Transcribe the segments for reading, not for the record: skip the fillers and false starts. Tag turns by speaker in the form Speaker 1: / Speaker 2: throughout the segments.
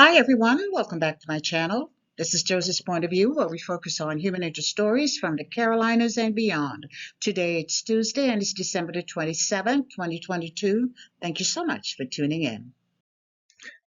Speaker 1: Hi everyone, welcome back to my channel. This is Joseph's Point of View, where we focus on human interest stories from the Carolinas and beyond. Today it's Tuesday and it's December the 27th, 2022. Thank you so much for tuning in.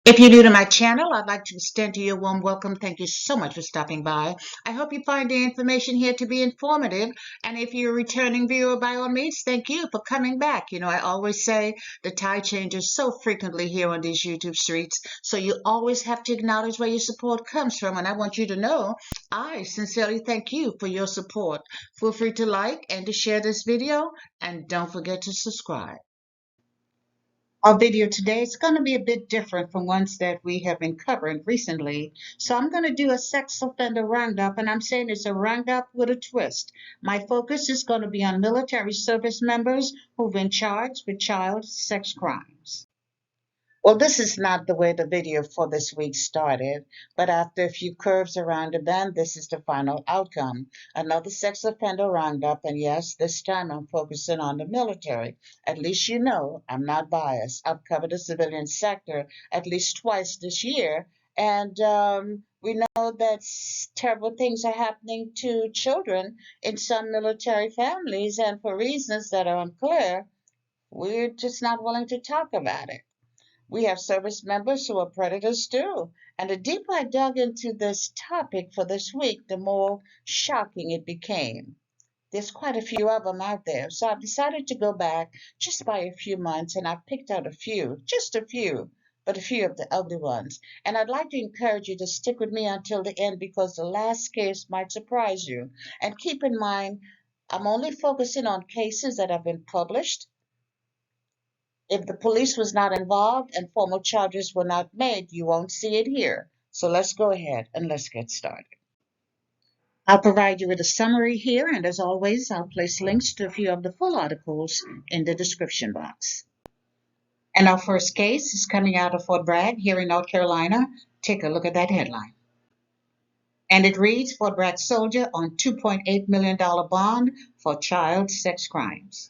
Speaker 1: If you're new to my channel, I'd like to extend to you a warm welcome. Thank you so much for stopping by. I hope you find the information here to be informative. And if you're a returning viewer, by all means, thank you for coming back. I always say the tide changes so frequently here on these YouTube streets. So you always have to acknowledge where your support comes from. And I want you to know, I sincerely thank you for your support. Feel free to like and to share this video. And don't forget to subscribe. Our video today is going to be a bit different from ones that we have been covering recently. So I'm going to do a sex offender roundup, and I'm saying it's a roundup with a twist. My focus is going to be on military service members who've been charged with child sex crimes. Well, this is not the way the video for this week started, but after a few curves around the bend, this is the final outcome. Another sex offender roundup, and yes, this time I'm focusing on the military. At least you know I'm not biased. I've covered the civilian sector at least twice this year, and we know that terrible things are happening to children in some military families, and for reasons that are unclear, we're just not willing to talk about it. We have service members who are predators too. And the deeper I dug into this topic for this week, the more shocking it became. There's quite a few of them out there. So I've decided to go back just by a few months, and I've picked out a few, just a few, but a few of the ugly ones. And I'd like to encourage you to stick with me until the end because the last case might surprise you. And keep in mind, I'm only focusing on cases that have been published. If the police was not involved and formal charges were not made, you won't see it here. So let's go ahead and let's get started. I'll provide you with a summary here, and as always, I'll place links to a few of the full articles in the description box. And our first case is coming out of Fort Bragg here in North Carolina. Take a look at that headline. And it reads, Fort Bragg soldier on $2.8 million bond for child sex crimes.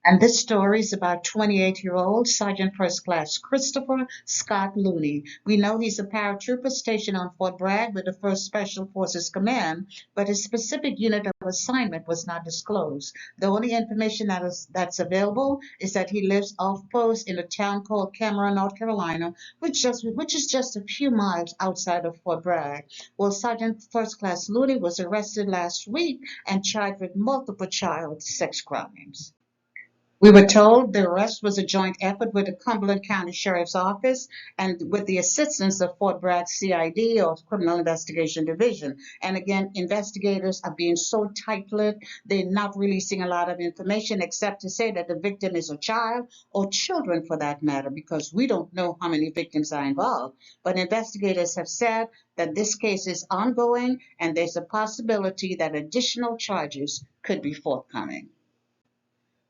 Speaker 1: And this story is about 28-year-old Sergeant First Class Christopher Scott Looney. We know he's a paratrooper stationed on Fort Bragg with the 1st Special Forces Command, but his specific unit of assignment was not disclosed. The only information that's available is that he lives off post in a town called Cameron, North Carolina, which is just a few miles outside of Fort Bragg. Well, Sergeant First Class Looney was arrested last week and charged with multiple child sex crimes. We were told the arrest was a joint effort with the Cumberland County Sheriff's Office and with the assistance of Fort Bragg CID, or Criminal Investigation Division. And again, investigators are being so tight-lipped, they're not releasing a lot of information except to say that the victim is a child, or children for that matter, because we don't know how many victims are involved. But investigators have said that this case is ongoing and there's a possibility that additional charges could be forthcoming.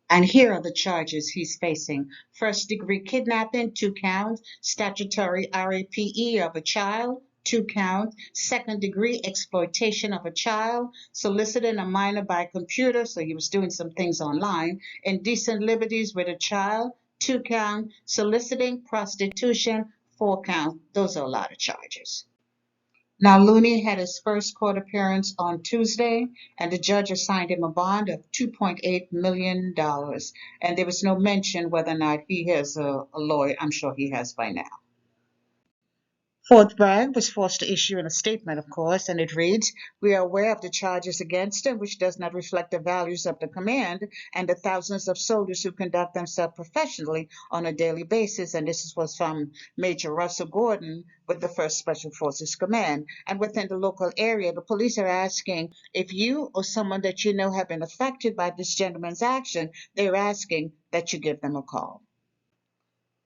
Speaker 1: And here are the charges he's facing. First-degree kidnapping, 2 counts. Statutory RAPE of a child, 2 counts. Second-degree exploitation of a child. Soliciting a minor by computer, so he was doing some things online. Indecent liberties with a child, 2 counts. Soliciting prostitution, 4 counts. Those are a lot of charges. Now, Looney had his first court appearance on Tuesday, and the judge assigned him a bond of $2.8 million. And there was no mention whether or not he has a lawyer. I'm sure he has by now. Fort Bragg was forced to issue a statement, of course, and it reads, We are aware of the charges against him, which does not reflect the values of the command and the thousands of soldiers who conduct themselves professionally on a daily basis. And this was from Major Russell Gordon with the 1st Special Forces Command. And within the local area, the police are asking if you or someone that you know have been affected by this gentleman's action, they're asking that you give them a call.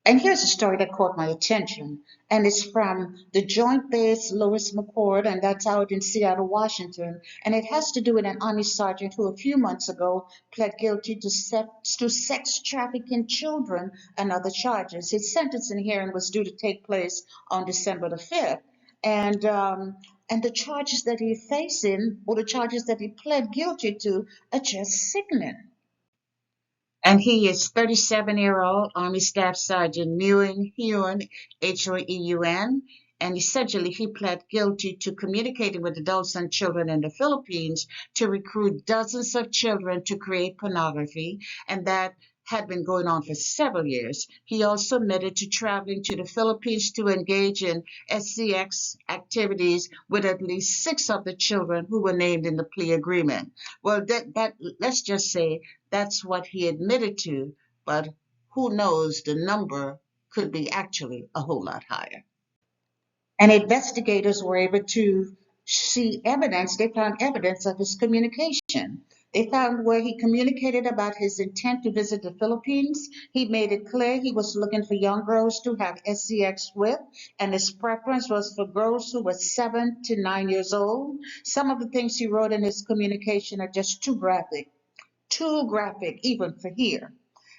Speaker 1: And here's a story that caught my attention, and it's from the Joint Base Lewis McCord, and that's out in Seattle, Washington. And it has to do with an Army sergeant who a few months ago pled guilty to sex trafficking children and other charges. His sentencing hearing was due to take place on December the 5th. And the charges that he's facing, or the charges that he pled guilty to, are just sickening. And he is 37-year-old Army Staff Sergeant Heun, Hoeun, and essentially he pled guilty to communicating with adults and children in the Philippines to recruit dozens of children to create pornography, and that had been going on for several years. He also admitted to traveling to the Philippines to engage in SCX activities with at least six of the children who were named in the plea agreement. Well, that let's just say that's what he admitted to, but who knows, the number could be actually a whole lot higher. And investigators were able to see evidence, they found evidence of his communication. They found where he communicated about his intent to visit the Philippines. He made it clear he was looking for young girls to have SCX with, and his preference was for girls who were 7 to 9 years old. Some of the things he wrote in his communication are just too graphic even for here.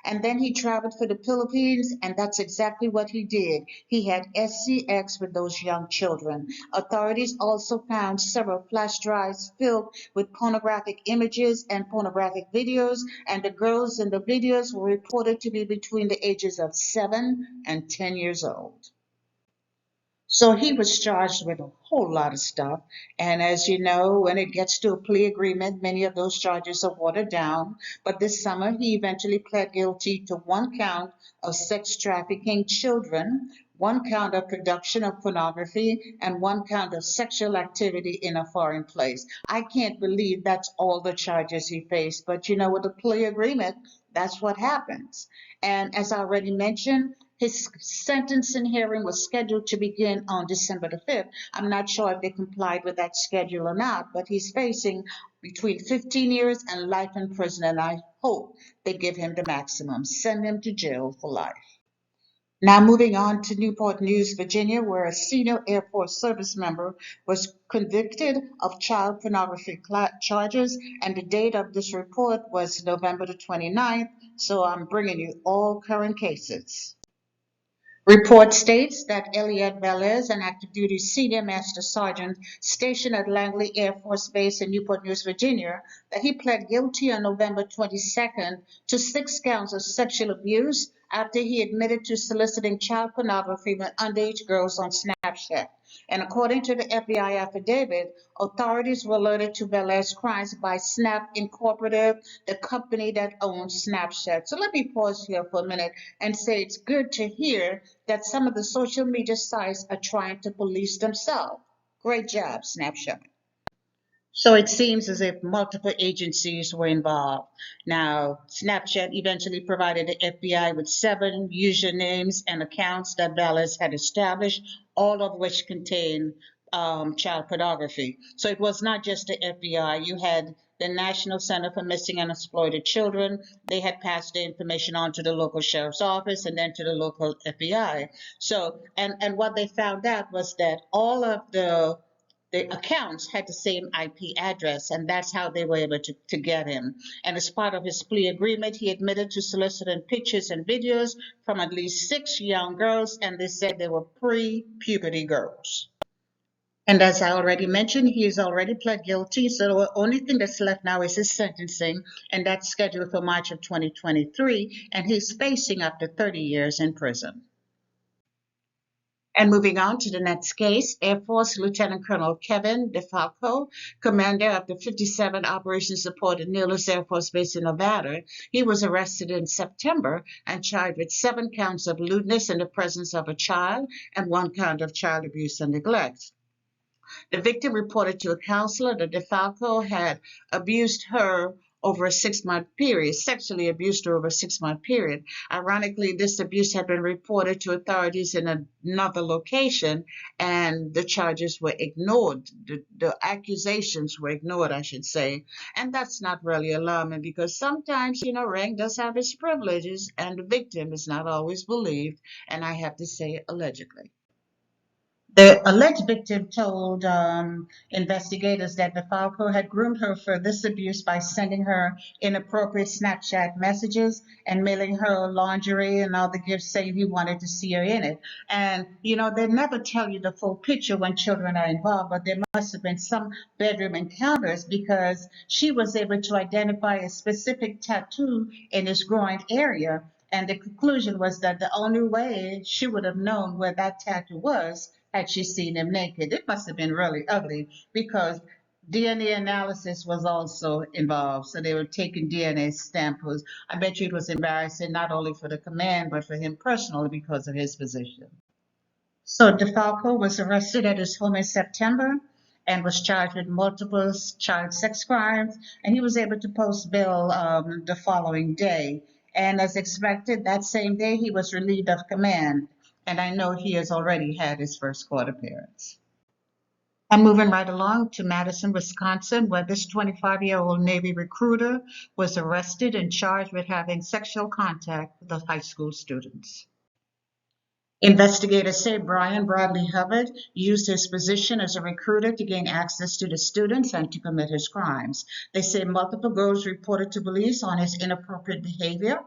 Speaker 1: And then he traveled for the Philippines, and that's exactly what he did. He had SCX with those young children. Authorities also found several flash drives filled with pornographic images and pornographic videos, and the girls in the videos were reported to be between the ages of 7 and 10 years old. So he was charged with a whole lot of stuff. And as you know, when it gets to a plea agreement, many of those charges are watered down. But this summer, he eventually pled guilty to one count of sex trafficking children, one count of production of pornography, and one count of sexual activity in a foreign place. I can't believe that's all the charges he faced. But you know, with a plea agreement, that's what happens. And as I already mentioned, his sentencing hearing was scheduled to begin on December the 5th. I'm not sure if they complied with that schedule or not, but he's facing between 15 years and life in prison, and I hope they give him the maximum, send him to jail for life. Now, moving on to Newport News, Virginia, where a senior Air Force service member was convicted of child pornography charges, and the date of this report was November the 29th, so I'm bringing you all current cases. Report states that Elliot Velez, an active duty senior master sergeant stationed at Langley Air Force Base in Newport News, Virginia, that he pled guilty on November 22nd to 6 counts of sexual abuse after he admitted to soliciting child pornography with underage girls on Snapchat. And according to the FBI affidavit, authorities were alerted to Velez's crimes by Snap Incorporated, the company that owns Snapchat. So let me pause here for a minute and say it's good to hear that some of the social media sites are trying to police themselves. Great job, Snapchat. So it seems as if multiple agencies were involved. Now, Snapchat eventually provided the FBI with 7 usernames and accounts that Vallis had established, all of which contained child pornography. So it was not just the FBI. You had the National Center for Missing and Exploited Children. They had passed the information on to the local sheriff's office and then to the local FBI. So, and what they found out was that all of the accounts had the same IP address, and that's how they were able to get him. And as part of his plea agreement, he admitted to soliciting pictures and videos from at least 6 young girls, and they said they were pre-puberty girls. And as I already mentioned, he has already pled guilty, so the only thing that's left now is his sentencing, and that's scheduled for March of 2023, and he's facing up to 30 years in prison. And moving on to the next case, Air Force Lieutenant Colonel Kevin DeFalco, commander of the 57 Operations Support at Nearest Air Force Base in Nevada, he was arrested in September and charged with 7 counts of lewdness in the presence of a child and 1 count of child abuse and neglect. The victim reported to a counselor that DeFalco had abused her over a 6-month period, sexually abused her over a 6-month period. Ironically, this abuse had been reported to authorities in another location, and the charges were ignored. The accusations were ignored, I should say. And that's not really alarming because sometimes, you know, rank does have its privileges, and the victim is not always believed, and I have to say allegedly. The alleged victim told investigators that DeFalco had groomed her for this abuse by sending her inappropriate Snapchat messages and mailing her lingerie and other gifts saying he wanted to see her in it. And, they never tell you the full picture when children are involved, but there must have been some bedroom encounters because she was able to identify a specific tattoo in his groin area. And the conclusion was that the only way she would have known where that tattoo was had she seen him naked. It must have been really ugly because DNA analysis was also involved. So they were taking DNA samples. I bet you it was embarrassing not only for the command, but for him personally because of his position. So DeFalco was arrested at his home in September and was charged with multiple child sex crimes, and he was able to post bail the following day. And as expected, that same day he was relieved of command, and I know he has already had his first court appearance. I'm moving right along to Madison, Wisconsin, where this 25-year-old Navy recruiter was arrested and charged with having sexual contact with the high school students. Investigators say Brian Bradley Hubbard used his position as a recruiter to gain access to the students and to commit his crimes. They say multiple girls reported to police on his inappropriate behavior.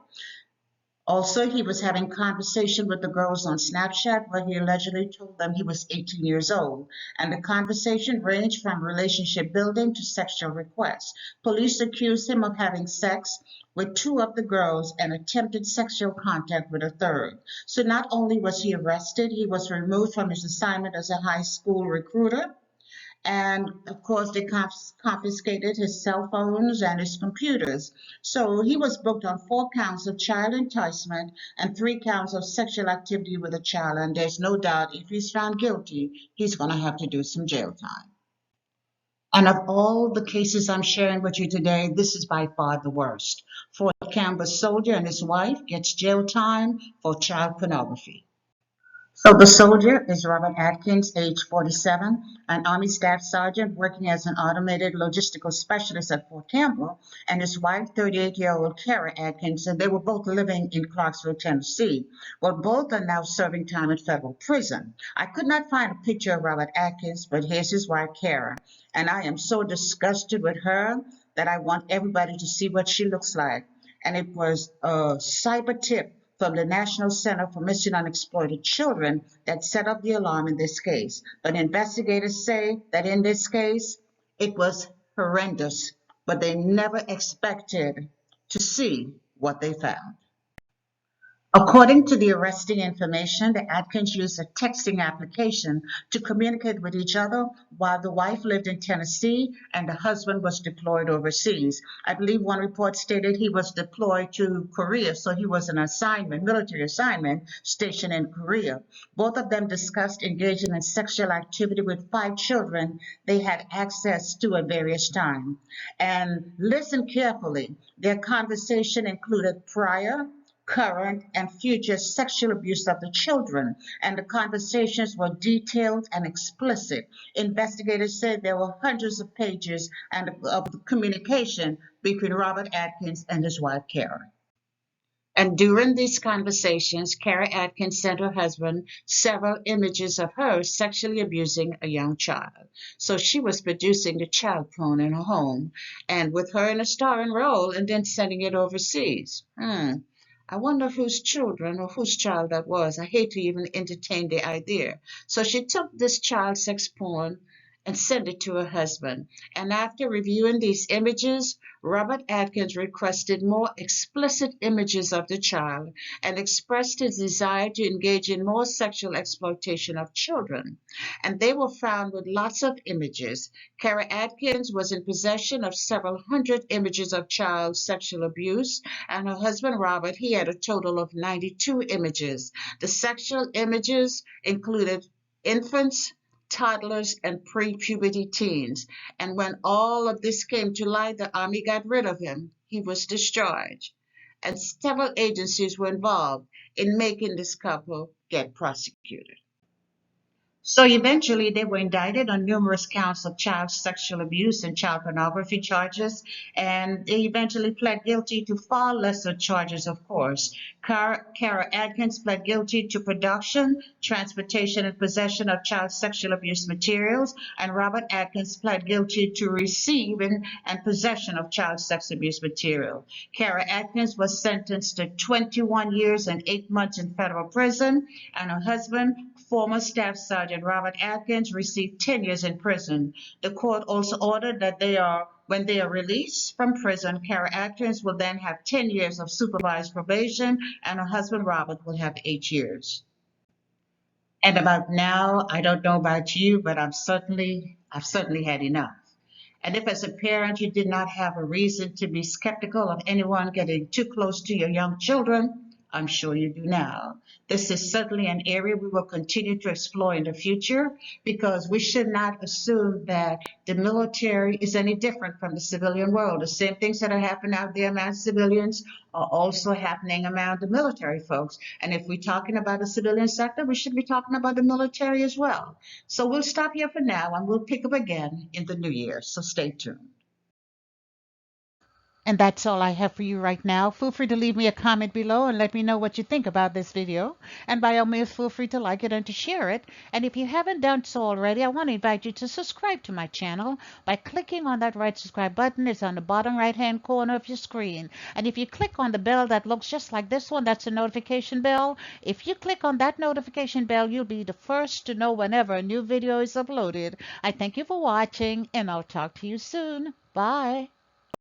Speaker 1: Also, he was having conversation with the girls on Snapchat where he allegedly told them he was 18 years old. And the conversation ranged from relationship building to sexual requests. Police accused him of having sex with two of the girls and attempted sexual contact with a third. So not only was he arrested, he was removed from his assignment as a high school recruiter. And of course, they confiscated his cell phones and his computers. So he was booked on 4 counts of child enticement and 3 counts of sexual activity with a child. And there's no doubt if he's found guilty, he's going to have to do some jail time. And of all the cases I'm sharing with you today, this is by far the worst. Fort Campbell soldier and his wife gets jail time for child pornography. So the soldier is Robert Atkins, age 47, an Army Staff Sergeant working as an automated logistical specialist at Fort Campbell, and his wife, 38-year-old Kara Atkins, and they were both living in Clarksville, Tennessee. Well, both are now serving time in federal prison. I could not find a picture of Robert Atkins, but here's his wife, Kara, and I am so disgusted with her that I want everybody to see what she looks like. And it was a cyber tip from the National Center for Missing Unexploited Children that set up the alarm in this case. But investigators say that in this case, it was horrendous, but they never expected to see what they found. According to the arresting information, the Atkins used a texting application to communicate with each other while the wife lived in Tennessee and the husband was deployed overseas. I believe one report stated he was deployed to Korea, so he was an assignment, military assignment, stationed in Korea. Both of them discussed engaging in sexual activity with 5 children they had access to at various times. And listen carefully, their conversation included prior, current, and future sexual abuse of the children, and the conversations were detailed and explicit. Investigators said there were hundreds of pages of communication between Robert Atkins and his wife, Kara. And during these conversations, Kara Atkins sent her husband several images of her sexually abusing a young child. So she was producing the child porn in her home, and with her in a starring role, and then sending it overseas. I wonder whose children or whose child that was. I hate to even entertain the idea. So she took this child sex porn and sent it to her husband. And after reviewing these images, Robert Atkins requested more explicit images of the child and expressed his desire to engage in more sexual exploitation of children. And they were found with lots of images. Kara Atkins was in possession of several hundred images of child sexual abuse, and her husband Robert, he had a total of 92 images. The sexual images included infants, toddlers, and pre-puberty teens. And when all of this came to light, the Army got rid of him. He was discharged. And several agencies were involved in making this couple get prosecuted. So eventually, they were indicted on numerous counts of child sexual abuse and child pornography charges, and they eventually pled guilty to far lesser charges, of course. Kara Adkins pled guilty to production, transportation, and possession of child sexual abuse materials, and Robert Adkins pled guilty to receiving and possession of child sex abuse material. Kara Adkins was sentenced to 21 years and 8 months in federal prison, and her husband, former Staff Sergeant Robert Atkins, received 10 years in prison. The court also ordered that when they are released from prison, Kara Atkins will then have 10 years of supervised probation, and her husband Robert will have 8 years. And about now, I don't know about you, but I've certainly had enough. And if as a parent you did not have a reason to be skeptical of anyone getting too close to your young children, I'm sure you do now. This is certainly an area we will continue to explore in the future, because we should not assume that the military is any different from the civilian world. The same things that are happening out there among civilians are also happening among the military folks. And if we're talking about the civilian sector, we should be talking about the military as well. So we'll stop here for now, and we'll pick up again in the new year. So stay tuned. And that's all I have for you right now. Feel free to leave me a comment below and let me know what you think about this video. And by all means, feel free to like it and to share it. And if you haven't done so already, I want to invite you to subscribe to my channel by clicking on that red subscribe button. It's on the bottom right hand corner of your screen. And if you click on the bell that looks just like this one, that's a notification bell. If you click on that notification bell, you'll be the first to know whenever a new video is uploaded. I thank you for watching, and I'll talk to you soon. Bye.